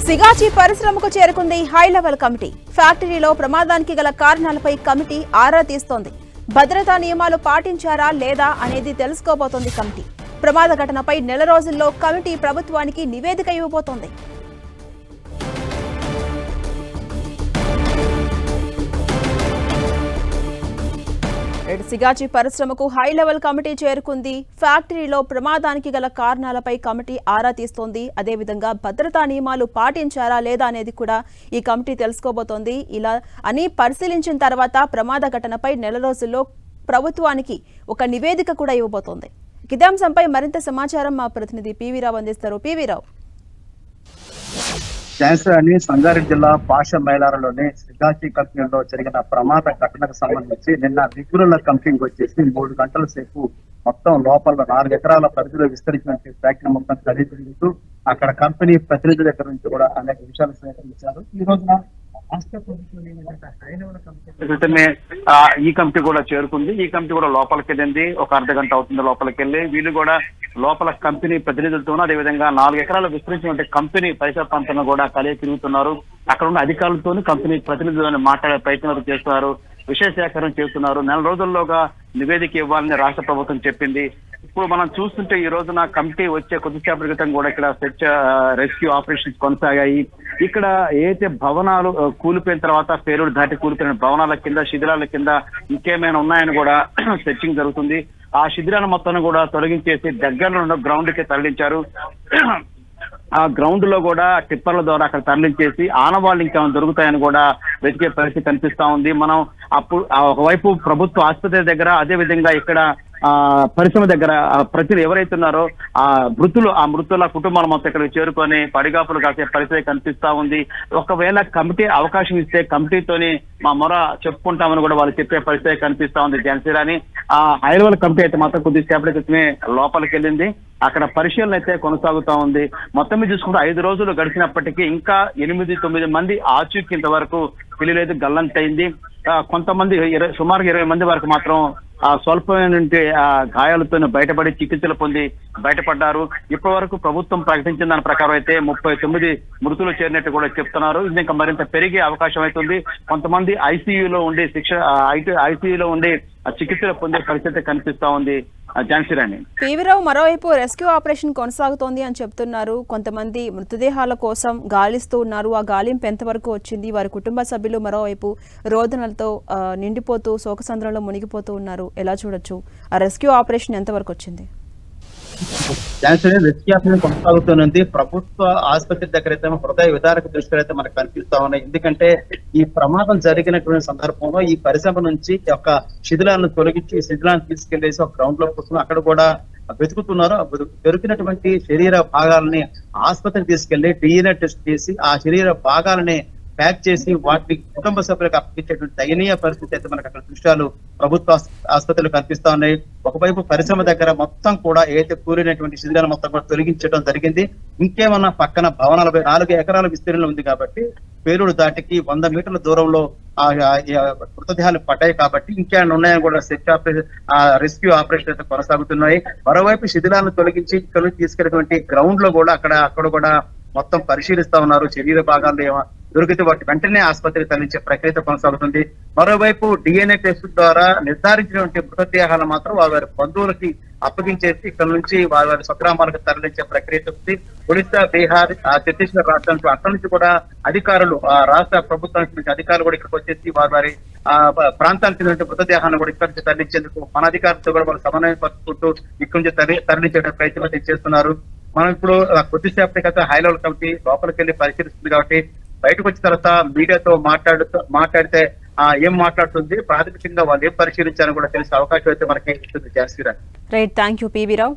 సిగాచి పరిశ్రమకు చేరుకుంది high level committee. ఫ్యాక్టరీలో ప్రమాదానికి గల కారణాలపై కమిటీ ఆరా తీస్తోంది. భద్రతా నియమాలు పాటించారా లేదా అనేది తెలుసుకోబోతోంది కమిటీ. ప్రమాద ఘటనపై నెల రోజుల్లో కమిటీ ప్రభుత్వానికి నివేదిక ఇవ్వబోతోంది. సిగాచి పరిశ్రమకు హై లెవెల్ కమిటీ చేరుకుంది. ఫ్యాక్టరీలో ప్రమాదానికి గల కారణాలపై కమిటీ ఆరా తీస్తోంది. అదేవిధంగా భద్రతా నియమాలు పాటించారా లేదా అనేది కూడా ఈ కమిటీ తెలుసుకోబోతోంది. ఇలా అని పరిశీలించిన తర్వాత ప్రమాద ఘటనపై నెల రోజుల్లో ప్రభుత్వానికి ఒక నివేదిక కూడా ఇవ్వబోతోంది. ఇదే అంశంపై మరింత సమాచారం మా ప్రతినిధి పివి రావు అందిస్తారు. పివి రావు, అని సంగారెడ్డి జిల్లా పాష మైలారంలోని సిగాచి కంపెనీలో జరిగిన ప్రమాద ఘటనకు సంబంధించి నిన్న నిపుణుల కంపెనీకి వచ్చేసి 3 గంటల సేపు మొత్తం లోపల 4 ఎకరాల పరిధిలో విస్తరించినటువంటి ఫ్యాక్టరీ మొత్తం ఖరీదు అక్కడ కంపెనీ ప్రతినిధుల దగ్గర నుంచి కూడా అనేక విషయాలు సేకరించారు. ఈ రోజున ఈ కమిటీ కూడా చేరుకుంది. ఈ కమిటీ కూడా లోపలికి వెళ్ళింది. ఒక అర్ధగంట అవుతుంది లోపలికి వెళ్ళి. వీళ్ళు కూడా లోపల కంపెనీ ప్రతినిధులతోనూ అదేవిధంగా 4 ఎకరాలు విస్తరించినటువంటి కంపెనీ పరిసర ప్రాంతంలో కూడా కలిగి తిరుగుతున్నారు. అక్కడ ఉన్న అధికారులతో కంపెనీ ప్రతినిధులను మాట్లాడే ప్రయత్నాలు చేస్తున్నారు. విషయ సేకరణ చేస్తున్నారు. నెల రోజుల్లోగా నివేదిక ఇవ్వాలని రాష్ట్ర ప్రభుత్వం చెప్పింది. ఇప్పుడు మనం చూస్తుంటే ఈ రోజున కమిటీ వచ్చే కొద్దిసేపటి క్రితం కూడా ఇక్కడ సెర్చ్ రెస్క్యూ ఆపరేషన్స్ కొనసాగాయి. ఇక్కడ ఏదైతే భవనాలు కూలిపోయిన తర్వాత పేరుడు దాటి కూలిపోయిన భవనాల కింద శిథిలాల కింద ఇంకేమైనా ఉన్నాయని కూడా సెర్చింగ్ జరుగుతుంది. ఆ శిథిలాల మొత్తాన్ని కూడా తొలగించేసి దగ్గరలో ఉన్న గ్రౌండ్ కి తరలించారు. ఆ గ్రౌండ్ లో కూడా టిప్పర్ల ద్వారా అక్కడ తరలించేసి ఆనవాళ్ళు ఇంకేమైనా దొరుకుతాయని కూడా వెతికే పరిస్థితి కనిపిస్తా ఉంది. మనం అప్పుడు ఒకవైపు ప్రభుత్వ ఆసుపత్రి దగ్గర అదే విధంగా ఇక్కడ పరిశ్రమ దగ్గర ప్రజలు ఎవరైతే ఉన్నారో ఆ మృతుల కుటుంబాల మొత్తం ఇక్కడికి చేరుకొని పడిగాపులు కాసే పరిస్థితి కనిపిస్తా ఉంది. ఒకవేళ కమిటీ అవకాశం ఇస్తే కమిటీతోని మా మొర చెప్పుకుంటామని కూడా వాళ్ళు చెప్పే పరిస్థితి కనిపిస్తా ఉంది. జనసేనాని ఆ హై లెవెల్ కమిటీ అయితే మాత్రం కొద్దిసేపటి క్రితమే లోపలికి వెళ్ళింది. అక్కడ పరిశీలన అయితే కొనసాగుతా ఉంది. మొత్తం మీద చూసుకుంటే 5 రోజులు గడిచినప్పటికీ ఇంకా 8-9 మంది ఆచూకీ ఇంతవరకు తెలియలేదు, గల్లంతైంది. కొంతమంది సుమారు 20 మంది వరకు మాత్రం స్వల్పమైన గాయాలతో బయటపడి చికిత్సలు పొంది బయటపడ్డారు. ఇప్పటి వరకు ప్రభుత్వం ప్రకటించిన దాని ప్రకారం అయితే 39 మృతులు చేరినట్టు కూడా చెప్తున్నారు. ఇది ఇంకా మరింత పెరిగే అవకాశం అవుతుంది. కొంతమంది ఐసీయూలో ఉండి ఐసీయూలో ఉండి చికిత్సలు పొందే పరిస్థితి కనిపిస్తా ఉంది. ఝాన్సీరాణి, పివిరావు, మరోవైపు రెస్క్యూ ఆపరేషన్ కొనసాగుతోంది అని చెప్తున్నారు. కొంతమంది మృతదేహాల కోసం గాలిస్తూ ఉన్నారు. ఆ గాలింపు ఎంతవరకు వచ్చింది? వారి కుటుంబ సభ్యులు మరోవైపు రోదనలతో నిండిపోతూ శోకసంద్రంలో మునిగిపోతూ ఉన్నారు. ఎలా చూడొచ్చు? ఆ రెస్క్యూ ఆపరేషన్ ఎంతవరకు వచ్చింది? రెస్క్యూ ఆపరేషన్ కొనసాగుతున్నది. ప్రభుత్వ ఆసుపత్రి దగ్గర అయితే హృదయ విదారక దృష్టిలో అయితే మనకు కనిపిస్తా ఉన్నాయి. ఎందుకంటే ఈ ప్రమాదం జరిగినటువంటి సందర్భంలో ఈ పరిశ్రమ నుంచి ఒక శిథిలాలను తొలగించి శిథిలాన్ని తీసుకెళ్లేసి ఒక గ్రౌండ్ లో కూర్చుని అక్కడ కూడా వెతుకుతున్నారు. దొరికినటువంటి శరీర భాగాలని ఆసుపత్రికి తీసుకెళ్లి DNA టెస్ట్ చేసి ఆ శరీర భాగాలని ప్యాక్ చేసి వాటిని కుటుంబ సభ్యులకు అప్పగించేటువంటి దయనీయ పరిస్థితి అయితే మనకు అక్కడ దృశ్యాలు ప్రభుత్వ ఆసుపత్రులు కనిపిస్తా ఉన్నాయి. ఒకవైపు పరిశ్రమ దగ్గర మొత్తం కూడా ఏదైతే కూలినటువంటి శిథిలాలు మొత్తం కూడా తొలగించడం జరిగింది. ఇంకేమన్నా పక్కన భవనాలపై 4 ఎకరాల విస్తీర్ణంలో ఉంది కాబట్టి పేరుడు దాటికి 100 మీటర్ల దూరంలో మృతదేహాలు పడ్డాయి కాబట్టి ఇంకేమైనా ఉన్నాయని కూడా రెస్క్యూ ఆపరేషన్ అయితే కొనసాగుతున్నాయి. మరోవైపు శిథిలాలను తొలగించి ఇక్కడ నుంచి తీసుకెళ్ళినటువంటి గ్రౌండ్ లో కూడా అక్కడ కూడా మొత్తం పరిశీలిస్తా ఉన్నారు. శరీర భాగాలు దొరికితే వాటి వెంటనే ఆసుపత్రికి తరలించే ప్రక్రియ కొనసాగుతుంది. మరోవైపు DNA టెస్ట్ ద్వారా నిర్ధారించినటువంటి మృతదేహాలు మాత్రం వారి బంధువులకి అప్పగించేసి ఇక్కడ నుంచి వారి స్వగ్రామాలకు తరలించే ప్రక్రియ ఉంది. ఒడిశా, బీహార్, ఛత్తీస్గఢ్ రాష్ట్రానికి అక్కడి నుంచి కూడా అధికారులు రాష్ట్ర ప్రభుత్వానికి నుంచి అధికారులు కూడా ఇక్కడికి వచ్చేసి వారి ప్రాంతానికి చెందిన మృతదేహాన్ని కూడా ఇక్కడి నుంచి తరలించేందుకు మన అధికారులతో కూడా వాళ్ళు సమన్వయం పరుచుకుంటూ ఇక్కడి నుంచి తరలించే ప్రయత్నం చేస్తున్నారు. మనం ఇప్పుడు కొద్దిసేపటి కదా హై లెవెల్ కమిటీ లోపలికి వెళ్ళి పరిశీలిస్తుంది కాబట్టి బయటకు వచ్చిన తర్వాత మీడియాతో మాట్లాడితే ఏం మాట్లాడుతుంది, ప్రాథమికంగా వాళ్ళు ఏం పరిశీలించాలని కూడా తెలిసే అవకాశం అయితే మనకి ఇస్తుంది. Jhansi Rani, right, thank you PV Rao.